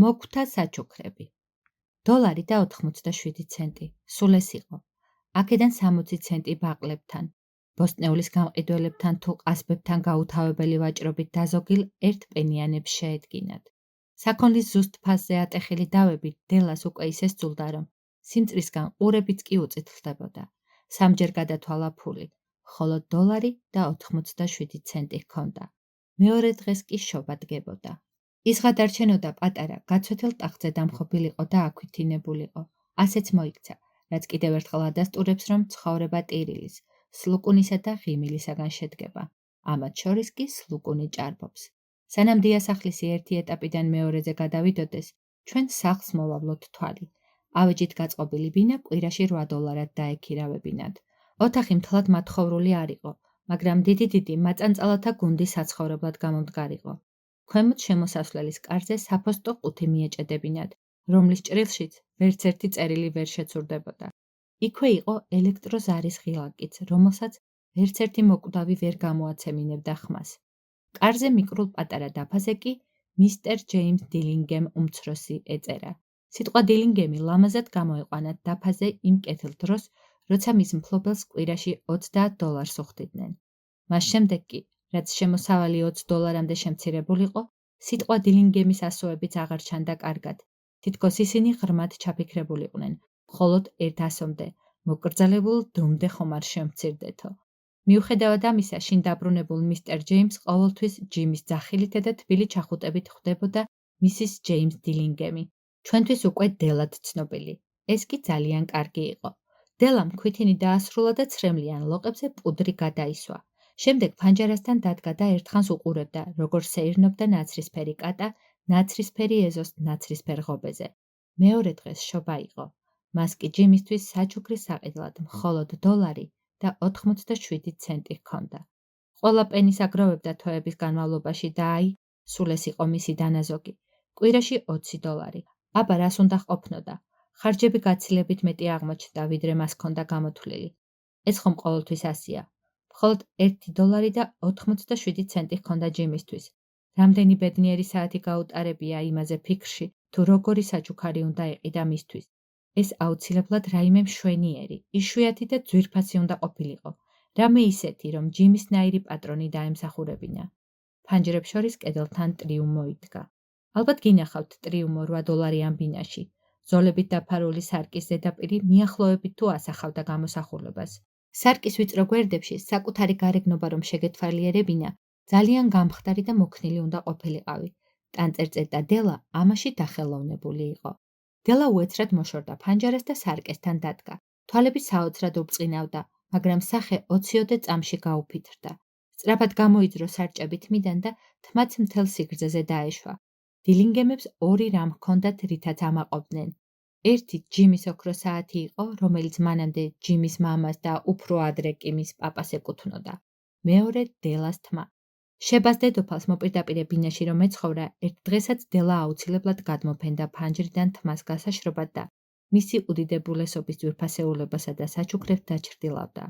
მოგვთა საჩუქრები. $1 და 87 ცენტი. სულ ეს იყო. აქედან 60 ცენტი ბაყლებთან, ბოსტნეულის გამყიდველებთან თუ ყასბებთან გაუთავებელი ვაჭრობით დაზოგილ 1 პენიანებს შეედგინათ. საქონლის ზუსტ ფასზე ატეხილი დავები დელას უკვე ისე სძულდა, რომ სიმწრისგან ყურებიც კი უწითლდებოდა. სამჯერ გადათვალა ფული, ხოლო $1 და 87 ცენტი ჰქონდა. მეორე დღეს კი შობა დგებოდა. ის გადარჩენოდა პატარა, გაცვეთელ ტახტზე დამხობილიყო და აქვითინებულიყო. ასეც მოიქცა, რაც კიდევ ერთხელ ადასტურებს, რომ ცხოვრება ტირილის, სლუკუნისა და ღიმილისაგან შედგება. ამათ შორის კი სლუკუნი ჭარბობს. სანამ დიასახლისი ერთი ეტაპიდან მეორეზე გადავიდოდეს, ჩვენ სახლს მოვავლოთ თვალი. ავეჯით გაწყობილი ბინა კვირაში $8 დაექირავებინათ. ოთახი მთლად მათხოვრული არ იყო, მაგრამ დიდი მაწანწალათა გუნდი საცხოვრებლად გამომდგარიყო. ქვემოთ შემოსასვლელის კარზე საფოსტო ყუთი მიეჭედებინათ, რომლის ჭრილშიც ვერც ერთი წერილი ვერ შეცურდებოდა. იქვე იყო ელექტროზარის ღილაკიც, რომელსაც ვერც ერთი მოკვდავი ვერ გამოაცემინებდა ხმას. კარზე მიკრულ პატარა დაფაზე კი მისტერ ჯეიმს დილინგემ უმცროსი ეწერა. სიტყვა დილინგემი ლამაზად გამოეყვანა დაფაზე იმ კეთილ დროს, როცა მის მფლობელს კვირაში $30 უხდიდნენ. მას შემდეგ კი, რაც შემოსავალი $20-მდე შემცირებულიყო, სიტყვა დილინგემის ასოებიც აღარ ჩანდა კარგად. თითქოს ისინი ღრმად ჩაფიქრებულიყვნენ, მხოლოდ 100-მდე, მოკრძალებულ დუმდე ხომ არ შემცირდეთო. მიუხედავად ამისა, შინ დაბრუნებულ მისტერ ჯეიმს ყოველთვის ჯიმის ძახილითა და თბილი ჩახუტებით ხვდებოდა მისის ჯეიმს დილინგემი, ჩვენთვის უკვე დელად ცნობილი. ეს კი ძალიან კარგი იყო. დელამ ქვითინი დაასრულა და ცრემლიან ლოყებზე პუდრი გადაისვა. შემდეგ ფანჯარასთან დადგა და ერთხანს უყურებდა, როგორ სეირნობდა ნაცრისფერი კატა ნაცრისფერი ეზოს ნაცრისფერ ღობეზე. მეორე დღეს შობა იყო. მას კი ჯიმისთვის საჩუქრის საყიდლად მხოლოდ $1 და 87 ცენტი ჰქონდა. ყველა პენის აგროვებდა თვეების განმავლობაში და აი, სულ ეს იყო მისი დანაზოგი. კვირაში $20. აბა რას უნდა ჰყოფნოდა? ხარჯები გაცილებით მეტი აღმოჩნდა, ვიდრე მას ჰქონდა გამოთვლილი. ეს ხომ ყოველთვის ასია. მხოლოდ $1 და 87 ცენტი ჰქონდა ჯიმისთვის. რამდენი ბედნიერი საათი გაუტარებია იმაზე ფიქრში, თუ როგორი საჩუქარი უნდა ეყიდა მისთვის. ეს აუცილებლად რაიმე მშვენიერი, იშვიათი და ძვირფასი უნდა ყოფილიყო. რამე ისეთი, რომ ჯიმისნაირი პატრონი დაემსახურებინა. ფანჯრებს შორის კედელთან ტრიუმ მოიდგა. ალბათ გინახავთ ტრიუმო $8 ბინაში. ზოლებით დაფარული სარკის ზედაპირი მიახლოებით თუ ასახავდა გამოსახულებას. სარკის ვიწრო გვერდებში საკუთარი გარეგნობა რომ შეგეთვალიერებინა, ძალიან გამხდარი და მოქნილი უნდა ყოფილიყავი. ტანწერწერ და დელა ამაში დახელოვნებული იყო. დელა უეცრად მოშორდა ფანჯარას და სარკესთან დადგა. თვალები საოცრად უბწყინავდა, მაგრამ სახე 20-ოდე წამში გაუფითრდა. სწრაფად გამოიძრო სარჭებით მიდან და თმაც მთელ სიგრძეზე დაეშვა. დილინგემებს 2 რამ ჰქონდათ, რითაც ამაყობდნენ. ერთი ჯიმის ოქრო საათი იყო, რომელიც მანამდე ჯიმის მამას და უფრო ადრე კი მის პაპას ეკუთვნოდა. მეორე დელას თმა. შებას დედოფალს მოპირდაპირე ბინაში რომ ეცხოვრა, ერთ დღესაც დელა აუცილებლად გადმოფენდა ფანჯრიდან თმას გასაშრობად და მისი უდიდებულესობის ძვირფასეულებასა და საჩუქრებს დაჩრდილავდა.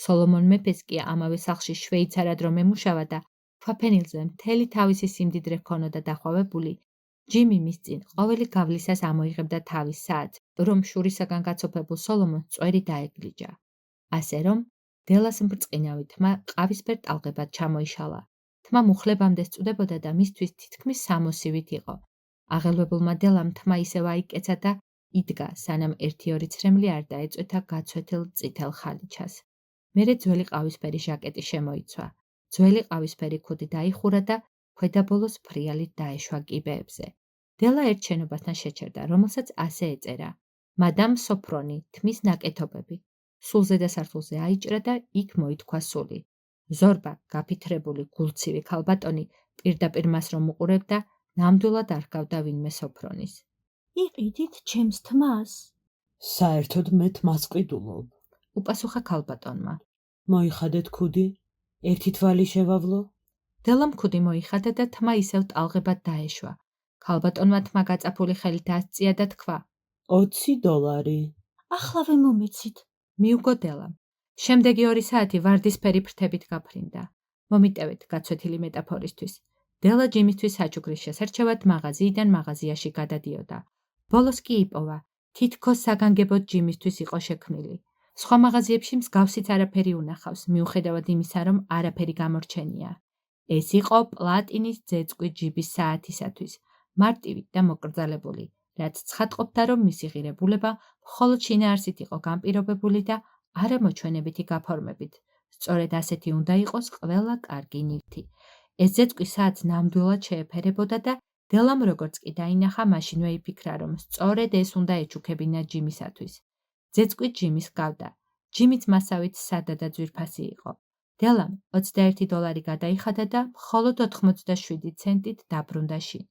სოლომონ მეფეს კი ამავე სახლში შვეიცარად რომ ემუშავა და ქვაფენილზე მთელი თავისი სიმდიდრე ჰქონოდა დახვავებული, ჯიმი მის წინ ყოველი გავლისას ამოიღებდა თავის საათს, რომ შურისაგან გაცოფებულ სოლომონს წვერი დაეგლიჯა. ასე რომ, დელას მბრწყინავი თმა ყავისფერ ტალღებად ჩამოიშალა. თმა მუხლებამდე სწუდებოდა და მისთვის თითქმის 60-ვით იყო. აღელვებულმა დელამ თმა ისევ აიკეცა და იდგა, სანამ 1-2 ცრემლი არ დაეწვეთა გაცვეთილ წითელ ხალიჩას. მერე ძველი ყავისფერი ჟაკეტი შემოიცვა. ძველი ყავისფერი ქუდი დაიხურა და ქვედაბოლოს ფრიალით დაეშვა კიბეებზე. დელა ერთ შენობასთან შეჩერდა, რომელსაც ასე ეწერა: მადამ სოფრონი, თმის ნაკეთობები. სულ ზედა სართულზე აიჭრა და იქ მოითქვა სული. ზორბა, გაფითრებული, გულცივი ქალბატონი პირდაპირ მას რომ უყურებდა, ნამდვილად არ ჰგავდა ვინმე სოფრონის. იყიდით ჩემს თმას? საერთოდ მე თმას ყიდულობ. უპასუხა ქალბატონმა. მოიხადეთ ქუდი? ერთი თვალი შევავლო? დელამ ქუდი მოიხადა და თმა ისევ ტალღებად დაეშვა. ქალბატონმა თმა გაწაფული ხელით ასწია და თქვა: $20. ახლავე მომეცით. მიუგო დელამ. შემდეგი 2 საათი ვარდისფერი ფრთებით გაფრინდა. მომიტევეთ გაცვეთილი მეტაფორისთვის. დელა ჯიმისთვის საჩუქრის შესარჩევად მაღაზიიდან მაღაზიაში გადადიოდა. ბოლოს კი იპოვა, თითქოს საგანგებოდ ჯიმისთვის იყო შექმნილი. სხვა მაღაზიებში მსგავსიც არაფერი უნახავს, მიუხედავად იმისა, რომ არაფერი გამორჩენია. ეს იყო პლატინის ძეწყვი ჯიბის საათისათვის, მარტივი და მოკრძალებული, რაც ცხადყოფდა, რომ მისი ღირებულება მხოლოდ შინაარსით იყო განპირობებული და არა მოჩვენებითი გაფორმებით. სწორედ ასეთი უნდა იყოს ყველა კარგი ნივთი. ეს ძეწყვი საათს ნამდვილად შეეფერებოდა და დელამ როგორც კი დაინახა, მაშინვე იფიქრა, რომ სწორედ ეს უნდა ეჩუქებინა ჯიმისათვის. ძეწყვი ჯიმის ჰგავდა. ჯიმიც მასავით სადა და ძვირფასი იყო. დელამ $21 გადაიხადა და მხოლოდ 87 ცენტით დაბრუნდა შინ.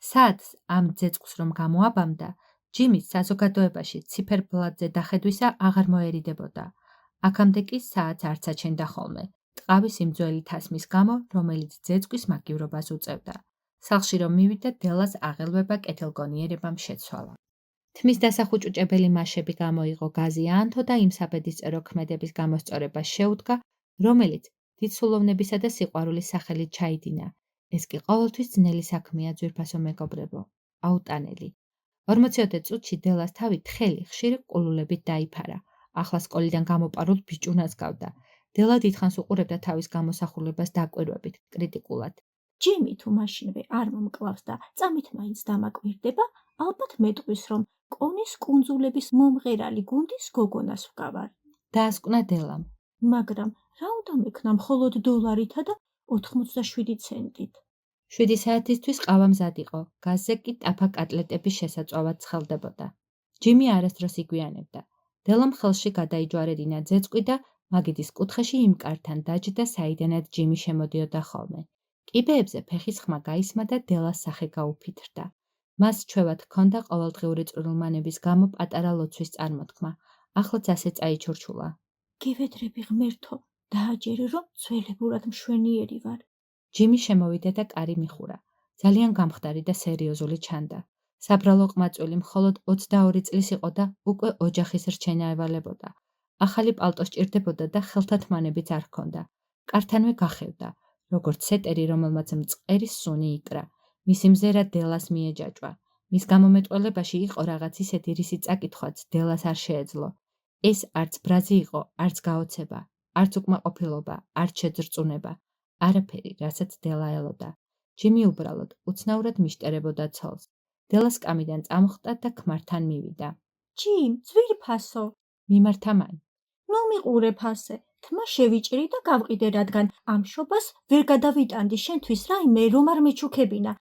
საათს ამ ძეწყვს რომ გამოაბამდა, ჯიმის საზოგადოებაში ციფერბლატზე დახედვისა აღარ მოერიდებოდა. აქამდე კი საათს არც აჩენდა ხოლმე, ტყავის იმ ძველი თასმის გამო, რომელიც ძეწვის მაგივრობას უწევდა. სახლში რომ მივიდა, დელას აღელვება კეთილგონიერებამ შეცვალა. თმის დასახუჭუჭებელი მაშები გამოიღო გაზი აანთო და იმ საბედისწერო ქმედების გამოსწორებას შეუდგა, რომელიც დიდსულოვნებისა და სიყვარულის სახელით ჩაიდინა. ეს კი ყოველთვის ძნელი საქმეა, ძვირფასო მეგობრებო, აუტანელი. 40 წუთში დელას თავი თხელი ხშირი ყულულებით დაიფარა. ახლა სკოლიდან გამოპარულ ბიჭუნას გავდა. დელა დიდხანს უყურებდა თავის გამოსახულებას დაკვირვებით, კრიტიკულად. ჯიმი თუ მაშინვე არ მომკლავს და წამით მაინც დამაკვირდება, ალბათ მეტყვის, რომ კონის კუნძულების მომღერალი გუნდის გოგონას ვკავარ. დაასკვნა დელამ. მაგრამ რა უნდა მექნა მხოლოდ $1 და 87 ცენტით? 7 საათისთვის ყავა მზად იყო, გაზზე კი ტაფა კატლეტების შესაწვავად ცხელდებოდა. ჯიმი არასდროს იგვიანებდა. დელამ ხელში გადაიჯვარედინა ძეწყვი და მაგიდის კუთხეში იმ კართან დაჯდა, საიდანაც ჯიმი შემოდიოდა ხოლმე. კიბეებზე ფეხის ხმა გაისმა და დელას სახე გაუფითრდა. მას ჩვევად ჰქონდა ყოველდღიური წვრილმანების გამო პატარა ლოცვის წარმოთქმა. ახლაც ასე წაიჩურჩულა. გევედრები ღმერთო, დააჯერე, რომ ძველებურად მშვენიერი ვარ. ჯიმი შემოვიდა და კარი მიხურა. ძალიან გამხდარი და სერიოზული ჩანდა. საბრალო ყმაწვილი მხოლოდ 22 წლის იყო და უკვე ოჯახის რჩენა ევალებოდა. ახალი პალტო სჭირდებოდა და ხელთათმანებიც არ ჰქონდა. კართანვე გახევდა, როგორც სეტერი, რომელმაც მწყერი სუნი იკრა. მისი მზერა დელას მიეჯაჭვა. მის გამომეტყველებაში იყო რაღაც ისეთი, რისი წაკითხვაც დელას არ შეეძლო. ეს არც ბრაზი იყო, არც გაოცება, არც უკმაყოფილობა, არც შეძრწუნება. არაფერი, რასაც დელა ელოდა. ჯიმი უბრალოდ, უცნაურად მიშტერებოდა ცოლს. დელა სკამიდან წამოხტა და ქმართან მივიდა. ჯიმ, ძვირფასო, მიმართა მან. ნუ მიყურე ფასე, თმა შევიჭრი და გავყიდე, რადგან ამ შობას ვერ გადავიტანდი შენთვის რაიმე, რომ არ მეჩუქებინა.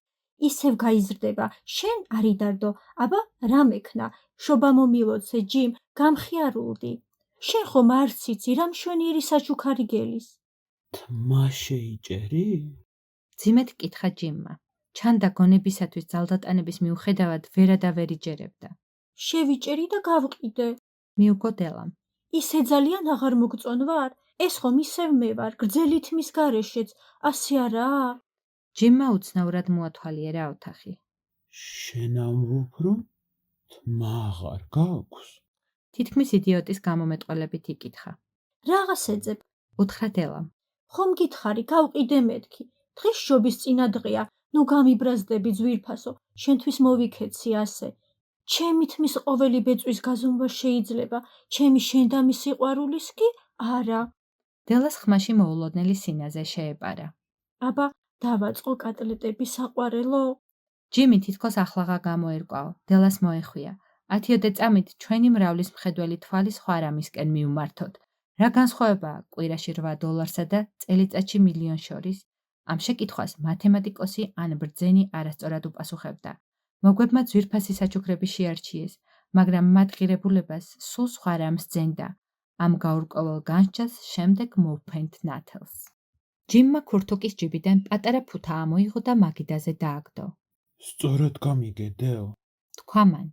ისევ გაიზრდება, შენ არიდარდო, აბა რა მექნა, შობა მომილოცე, ჯიმ, გამხიარულდი. შენ ხომ არც იცი, რა მშვენიერი საჩუქარი გელის. თმა შეიჭერი? ძიმედ კითხა ჯიმმა. ჩანდა გონებისათვის ძალდატანების მიუხედავად ვერადა ვერ იჯერებდა. შევიჭერი და გავყიდე. მიუგო დელამ. ისე ძალიან აღარ მოგწონ ვარ, ეს ხომ ისევ მე ვარ, გრძელი თმის გარეშეც, ასე არაა? ჯიმმა უცნაურად მოათვალიერა ოთახი. შენ ამბობ, რომ თმა აღარ გაქვს? თითქმის იდიოტის გამომეტყველებით იკითხა. რაღაც ეძებ, უთხრა დელამ. ხომ გითხარი, გავყიდე მეთქი. დღეს შობის წინა დღეა, ნუ გამიბრაზდები ძვირფასო, შენთვის მოვიქეცი ასე. ჩემი თმის ყოველი ბეწვის გაზომვა შეიძლება, ჩემი შენ და მის სიყვარულის კი არა. დელას ხმაში მოულოდნელი სინაზე შეეპარა. აბა, დავაწყო კატლეტების საყვარელო? ჯიმი თითქოს ახლაღა გამოერკვაო, დელას მოეხვია. 10 წამით ჩვენი მრავლის მხედველი თვალი სხვა რამისკენ მივმართოთ. რა განსხვავებაა კვირაში $8 და წელიწადში $1,000,000 შორის? ამ შეკითხვას მათემატიკოსი ან ბრძენი არასწორად უპასუხებდა. მოგვებმა ძვირფასი საჩუქრები შეარჩიეს, მაგრამ მათ ღირებულებას სულ სხვა რამს ძენდა. ამ გაურკვეველ განსჯას შემდეგ მოვფენთ ნათელს. ჯიმმა ქურთუკის ჯიბიდან პატარა ფუთა ამოიღო და მაგიდაზე დააგდო. სწორად გამიგე, დეო. თქვა მან.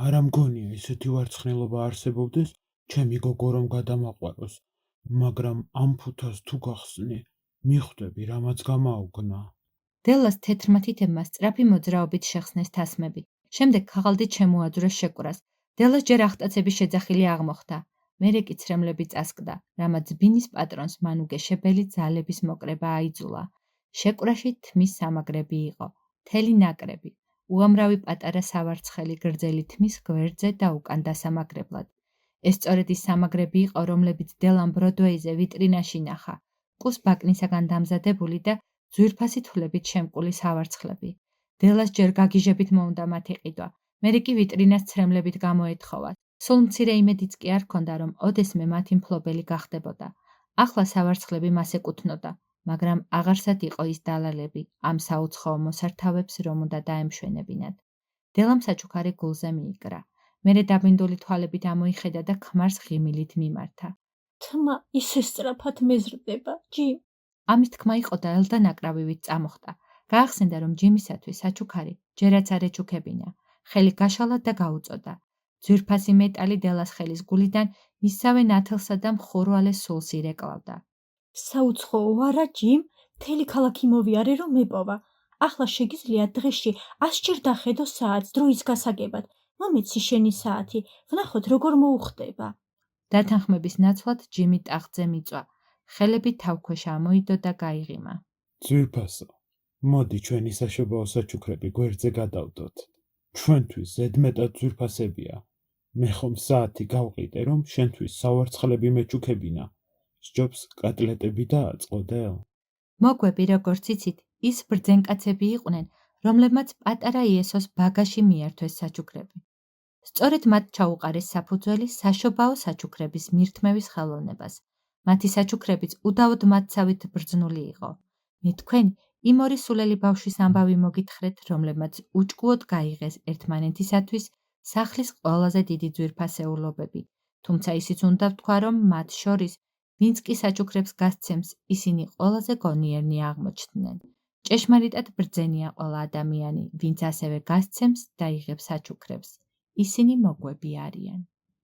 არა მგონია ისეთი ვარცხნილობა არსებობდეს, ჩემი გოგო რომ გადამაყვაროს, მაგრამ ამ ფუთას თუ გახსნი, მიხვდები, რამაც გამაუგნა. დელას თეთრმა თითებმა სწრაფი მოძრაობით შეხსნეს თასმები. შემდეგ ქაღალდით შემოაძვრეს შეკვრას. დელას ჯერ ახტაცების შეძახილი აღმოხდა. მერე კი ცრემლები წასკდა, რამაც ბინის პატრონს მან უგეშებელი ძალების მოკრება აიძულა. შეკვრაში თმის სამაგრები იყო, მთელი ნაკრები, უამრავი პატარა სავარცხელი გრძელი თმის გვერდზე და უკან დასამაგრებლად. ეს სწორედ ის სამაგრები იყო, რომლებიც დელამ ბროდვეიზე ვიტრინაში ნახა, კუს ბაკნისაგან დამზადებული და ძვირფასი თვლებით შემკული სავარცხლები. დელას ჯერ გაგიჟებით მოუნდა მათი ყიდვა, მერე კი ვიტრინას ცრემლებით გამოეთხოვა. სულ მცირე იმედიც კი არ ჰქონდა, რომ ოდესმე მათი მფლობელი გახდებოდა. ახლა სავარცხლები მას ეკუთვნოდა, მაგრამ აღარსად იყო ის დალალები ამ საუცხოო მოსართავებს, რომ უნდა დაემშვენებინათ. დელამ საჩუქარი გულზე მიიკრა. მერე დაბინდული თვალებით ამოიხედა და ქმარს ღიმილით მიმართა. თმა ისე სწრაფად მეზრდება, ჯიმ. ამის თქმა იყო და ელდანაკრავივით წამოხდა. გაახსენდა, რომ ჯიმისათვის საჩუქარი ჯერაც არ ეჩუქებინა. ხელი გაშალა და გაუწოდა. ძვირფასი მეტალი დელას ხელის გულიდან მისსავე ნათელსა და მხურვალე სულს ირეკლავდა. საუცხოო არა, ჯიმ, მთელი ქალაქი მოვიარე, რომ მეპოვა. ახლა შეგიძლია დღეში 100 ჯერ დახედო საათს დროის გასაგებად. მომეცი შენი საათი, ვნახოთ როგორ მოუხდება. დათანხმების ნაცვლად ჯიმი ტახტზე მიწვა. ხელები თავქვეშ ამოიდო და გაიღიმა. ძვირფასო, მოდი ჩვენი საშობაო საჩუქრები გვერდზე გადავდოთ. ჩვენთვის ზედმეტად ძვირფასებია. მე ხომ საათი გავყიდე, რომ შენთვის სავარცხლები მეჩუქებინა. სჯობს კატლეტები დააწყოდე? მოგვები, როგორც იცით, ის ბრძენკაცები იყვნენ, რომლებმაც პატარა იესოს ბაგაში მიართვეს საჩუქრები. სწორედ მათ ჩაუყარეს საფუძველი საშობაო საჩუქრების მირთმევის ხელოვნებას. მათი საჩუქრებიც უდავოდ მათსავით ბრძნული იყო. მე თქვენ იმ ორი სულელი ბავშვის ამბავი მოგითხრეთ, რომლებმაც უჭკუოდ გაიღეს ერთმანეთისათვის სახლის ყველაზე დიდი ძვირფასეულობები, თუმცა ისიც უნდა ვთქვა, რომ მათ შორის, ვინც კი საჩუქრებს გასცემს, ისინი ყველაზე გონიერნი აღმოჩნდნენ. ჭეშმარიტად ბრძენია ყველა ადამიანი, ვინც ასევე გასცემს და იღებს საჩუქრებს. ისინი მოგვები არიან.